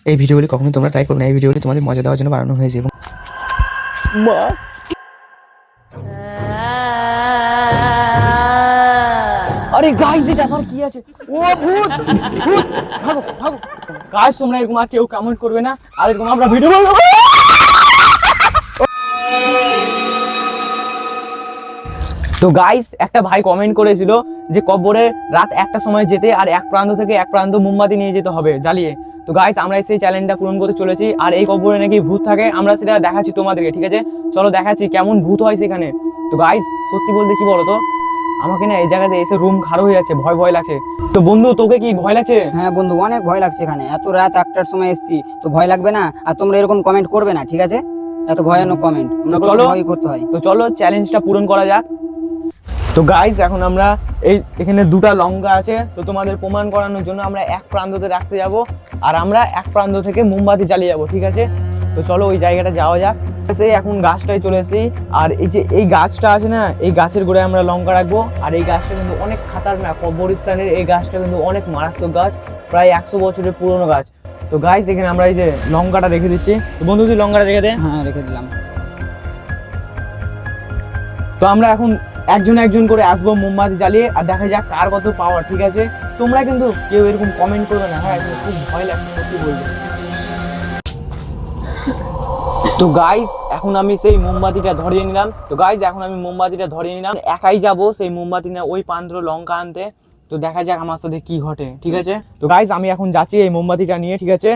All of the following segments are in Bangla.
এই ভিডিওগুলি কখনো তোমরা ট্রাই করো না। এই ভিডিওগুলি তোমাদের মজা দেওয়ার জন্য বানানো হয়েছে এবং মা আরে গাইস এটা আমার কি আছে? ও ভূত ভূত ভাগো ভাগো গাইস, তোমরা এরকম আর কেউ কমেন্ট করবে না, আর এরকম আমরা ভিডিও বানাবো। তো গাইস একটা ভাই কমেন্ট করেছিল যে কবরের রাত 1টার সময় যেতে আর এক প্রান্ত থেকে এক প্রান্ত মোমবাতি নিয়ে যেতে হবে জ্বালিয়ে। তো গাইস আমরা সেই চ্যালেঞ্জটা পূরণ করতে চলেছি, আর এই কবরে নাকি ভূত থাকে, আমরা সেটা দেখাচ্ছি তোমাদেরকে, ঠিক আছে? চলো দেখাচ্ছি কেমন ভূত হয় সেখানে। তো গাইস সত্যি বলতে কি বলো তো, আমাকে না এই জায়গাতে এসে রুম খারাপ হয়ে যাচ্ছে, ভয় ভয় লাগছে। তো বন্ধু তোকে কি ভয় লাগছে? হ্যাঁ বন্ধু, অনেক ভয় লাগছে। এখানে এত রাত 1টার সময় এসেছি, তো ভয় লাগবে না? আর তোমরা এরকম কমেন্ট করবে না, ঠিক আছে? এত ভয়ানক কমেন্ট চলো ভয় করতে হয়। তো চলো চ্যালেঞ্জটা পূরণ করা যাক। তো গাইস এখন আমরা এখানে দুটা লঙ্কা আছে, তো তোমাদের প্রমাণ করানোর জন্য আমরা এক প্রান্ততে রাখতে যাব, আর আমরা এক প্রান্ত থেকে মোমবাতি জ্বালিয়ে যাব, ঠিক আছে? তো চলো ওই জায়গাটা যাওয়া যাক। সেই এখন গাছটায় চলে এসেছি, আর এই যে এই গাছটা আছে না, এই গাছের গোড়ায় আমরা লঙ্কা রাখবো। আর এই গাছটা কিন্তু অনেক খাতারনাক, কবরস্থানের এই গাছটা কিন্তু অনেক মারাত্মক গাছ, প্রায় 100 বছরের পুরনো গাছ। তো গাইস এখানে আমরা এই যে লঙ্কাটা রেখে দিচ্ছি। তো বন্ধু তুই লঙ্কাটা রেখে দে। হ্যাঁ রেখে দিলাম। তো আমরা এখন একজন একজন করে আসবো মোমবাতি জ্বালিয়ে, আর দেখা যাক কার কত পাওয়ার, ঠিক আছে? তোমরা কিন্তু কেউ এরকম কমেন্ট করবে না, হ্যাঁ খুব ভয় লাগছে সত্যি বলবো। তো গাইস এখন আমি সেই মোমবাতিটা ধরিয়ে নিলাম। তো গাইস এখন আমি মোমবাতিটা ধরিয়ে নিলাম, একাই যাব সেই মোমবাতি না ওই প্রান্ত লঙ্কা আনতে। তো দেখা যাক আমার সাথে কি ঘটে, ঠিক আছে? তো গাইস আমি এখন যাচ্ছি এই মোমবাতিটা নিয়ে, ঠিক আছে?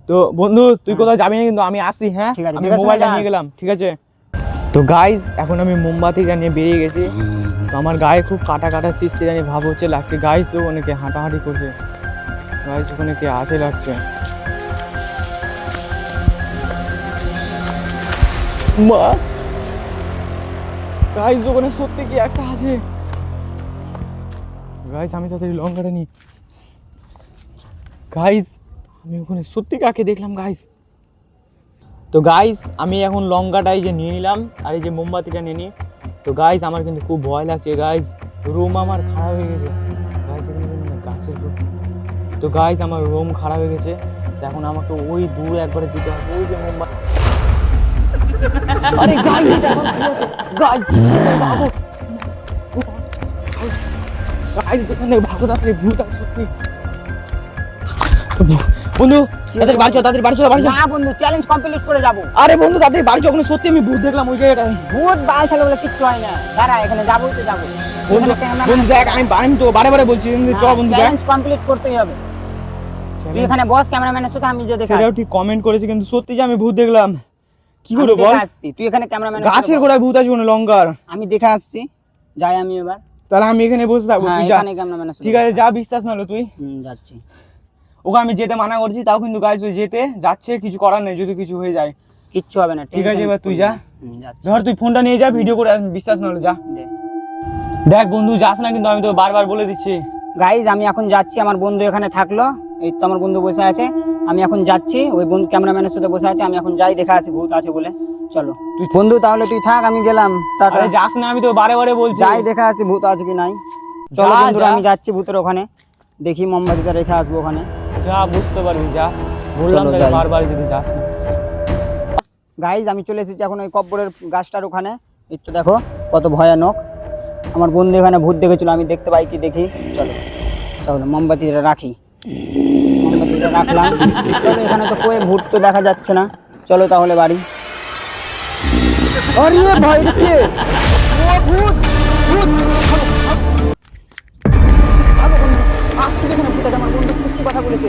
তো বন্ধু তুই কোথাও যাবি না কিন্তু, আমি আসি, হ্যাঁ আমি মোবাইলটা নিয়ে গেলাম, ঠিক আছে? তো গাইস এখন আমি মোমবাতিটা নিয়ে বেরিয়ে গেছি। তো আমার গায়ে খুব কাটা কাটা শিরশিরানি ভাব হচ্ছে লাগছে। গাইস ওখানে কে হাঁটাহাঁটি করছে, গাইস ওখানে কে আছে লাগছে। মা গাইস ওখানে সত্যি কি একটা আছে। গাইস আমি তাড়াতাড়ি লঙ্কাটা নিই। গাইস আমি ওখানে সত্যি কাকে দেখলাম গাইস। তো গাইস আমি এখন লঙ্কাটাই যে নিয়ে নিলাম, আর এই যে মোমবাতিটা নিয়ে নিই। তো গাইস আমার কিন্তু খুব ভয় লাগছে গাইস, রুম আমার খারাপ হয়ে গেছে গাইস, এখানে কিন্তু গাছের। তো গাইস আমার রুম খারাপ হয়ে গেছে, তো এখন আমাকে ওই দূরে একবারে যেতে হবে, ওই যে মোমবাতি। আরে গাইস এটা এখন কি আছে গাইস, ভাগো গাইস, এখান থেকে ভাগো তাড়াতাড়ি, ভূত আছে সত্যি। বন্ধু তাদের বাড়ি চল, তাদের বাড়ি চল, বাড়ি চল। না বন্ধু, চ্যালেঞ্জ কমপ্লিট করে যাব। আরে বন্ধু তাদের বাড়ি চল, ওখানে সত্যি আমি ভূত দেখলাম ওই জায়গাটায়। ভূত বাল ছাগল বলে কিচ্ছু হয় না, দাঁড়া এখানে যাবোই তো যাবো। বন্ধু দেখ আমি তো বারে বারে বলছি চ বন্ধু, চ্যালেঞ্জ কমপ্লিট করতেই হবে। তুই এখানে বস, ক্যামেরাম্যানের সাথে আমি যে দেখে সেটাও ঠিক কমেন্ট করেছি, কিন্তু সত্যি যে আমি ভূত দেখলাম। কি করে বল? তুই এখানে ক্যামেরাম্যান, গাছের গোড়ায় ভূত আছে ওখানে লঙ্কার। আমি দেখে আসছি, যাই আমি এবার। তাহলে আমি এখানে বসে থাকবো, তুই যা। ক্যামেরাম্যানের সাথে ঠিক আছে যা, বিশ্বাস না হলো তুই। যাচ্ছি। ওকে আমি যেতে মানা করছি, তাও কিন্তু গাইস ওই যেতে যাচ্ছে, কিছু করার নেই, যদি কিছু হয়ে যায় কিচ্ছু হবে না, ঠিক আছে? এবার তুই যা, যাচ্ছি। ধর তুই ফোনটা নিয়ে যা, ভিডিও করে বিশ্বাস না হলো যা। দেখ বন্ধু যাস না কিন্তু, আমি তো বারবার বলে দিচ্ছি। গাইজ আমি এখন যাচ্ছি, আমার বন্ধু এখানে থাকলো, এই তো আমার বন্ধু বসে আছে, আমি এখন যাচ্ছি। ওই বন্ধু ক্যামেরাম্যানের সাথে বসে আছে, আমি এখন যাই দেখে আসি ভূত আছে বলে। চলো তুই বন্ধু, তাহলে তুই থাক, আমি গেলাম, টাটা। আরে যাস না, আমি তো বারে বারে বলছি যাই দেখে আসি ভূত আছে কি নাই। চলো যা, বন্ধুরা যা। আমি যাচ্ছি ভূতের ওখানে, দেখি মোমবাতিটা রেখে আসবো ওখানে। যা, বুঝতে পারবি যা, বললাম চলো, তোকে যাই। বারবার যদি যাস না। গাইজ আমি চলে এসেছি এখন ওই কব্বরের গাছটার ওখানে, এই তো দেখো কত ভয়ানক। আমার বন্ধু এখানে ভূত দেখেছিল, আমি দেখতে পাই কি দেখি। চলো চলো মোমবাতিটা রাখি, মোমবাতিটা রাখলাম। চলো এখানে তো কই ভূত তো দেখা যাচ্ছে না, চলো তাহলে বাড়ি। আরে ভাই এটা কে? ও ভূত ভূত, ভাগো বন্ধু, আসছে এখানে ভূত আছে। আমার বন্ধু সত্যি কথা বলেছে।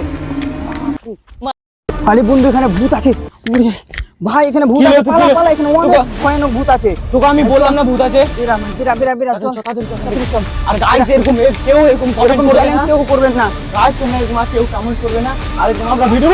আরে বন্ধু এখানে ভূত আছে, ওরে ভাই এখানে ভূত আছে, পালা পালা, এখানে অনেক ভয়ানক ভূত আছে। তোকে আমি বললাম না ভূত আছে। বিরা বিরা বিরা বিরা, চল চল। আর গাইস এরকম কেউ এরকম কমেন্ট করবে চ্যালেঞ্জ না, কেউ করবেন না। গাইস তোমরা এরকম কেউ কমেন্ট করবে না, আর আমরা ভিডিও